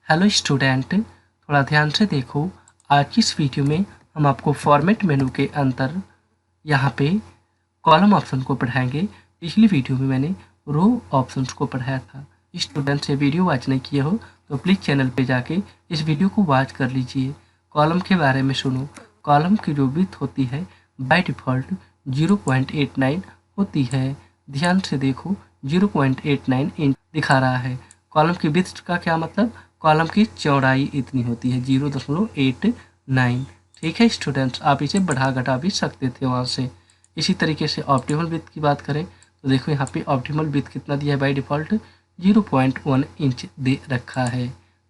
Hello student, थोड़ा ध्यान से देखो। आज की इस वीडियो में हम आपको फॉर्मेट मेनू के अंदर यहाँ पे कॉलम ऑप्शन को पढ़ाएंगे। पिछली वीडियो में मैंने रो ऑप्शंस को पढ़ाया था। स्टूडेंट से वीडियो वॉच नहीं किए हो तो प्लीज़ चैनल पे जाके इस वीडियो को वॉच कर लीजिए। कॉलम के बारे में सुनो। कॉलम की जो विड्थ होती है बाय डिफ़ॉल्ट 0.89 होती है। ध्यान से देखो, 0.89 इंच दिखा रहा है। कॉलम की विड्थ का क्या मतलब? कॉलम की चौड़ाई इतनी होती है 0.89। ठीक है स्टूडेंट्स, आप इसे बढ़ा घटा भी सकते थे वहाँ से। इसी तरीके से ऑप्टिमल विड्थ की बात करें तो देखो यहाँ पे ऑप्टिमल विड्थ कितना दिया है बाय डिफ़ॉल्ट 0.1 इंच दे रखा है।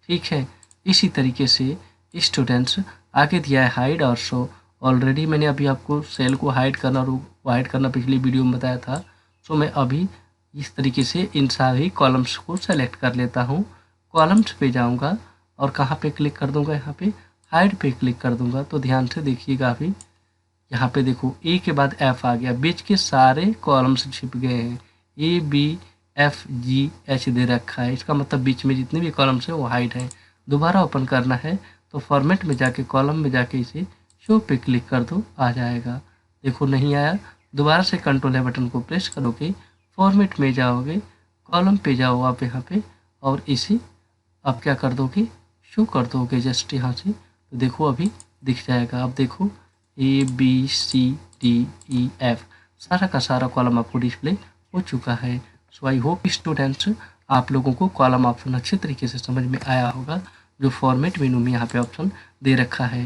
ठीक है, इसी तरीके से स्टूडेंट्स आगे दिया है हाइड और शो। ऑलरेडी मैंने अभी आपको सेल को हाइड करना और हाइड करना पिछली वीडियो में बताया था। सो मैं अभी इस तरीके से इन सारी कॉलम्स को सेलेक्ट कर लेता हूँ। कॉलम्स पे जाऊँगा और कहाँ पे क्लिक कर दूँगा, यहाँ पे हाइड पे क्लिक कर दूँगा। तो ध्यान से देखिएगा, अभी यहाँ पे देखो ए के बाद एफ आ गया, बीच के सारे कॉलम्स छिप गए हैं। A B F G H दे रखा है, इसका मतलब बीच में जितने भी कॉलम्स हैं वो हाइड है। दोबारा ओपन करना है तो फॉर्मेट में जाके कॉलम में जाके इसे शो पे क्लिक कर दो, आ जाएगा। देखो नहीं आया, दोबारा से कंट्रोल है बटन को प्रेस करोगे, फॉर्मेट में जाओगे, कॉलम पे जाओ आप यहाँ पे और इसे आप क्या कर दोगे, शो कर दोगे जस्ट यहाँ से। तो देखो अभी दिख जाएगा। अब देखो A B C D E F सारा का सारा कॉलम आपको डिस्प्ले हो चुका है। सो आई होप स्टूडेंट्स आप लोगों को कॉलम ऑप्शन अच्छे तरीके से समझ में आया होगा, जो फॉर्मेट मेनू में यहाँ पे ऑप्शन दे रखा है।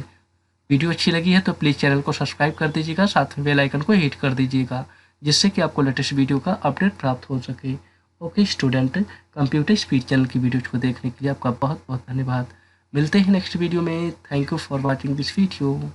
वीडियो अच्छी लगी है तो प्लीज़ चैनल को सब्सक्राइब कर दीजिएगा, साथ में बेल आइकन को हिट कर दीजिएगा, जिससे कि आपको लेटेस्ट वीडियो का अपडेट प्राप्त हो सके। Okay student, computer speed channel की वीडियोज़ को देखने के लिए आपका बहुत बहुत धन्यवाद। मिलते हैं नेक्स्ट वीडियो में। Thank you for watching this video.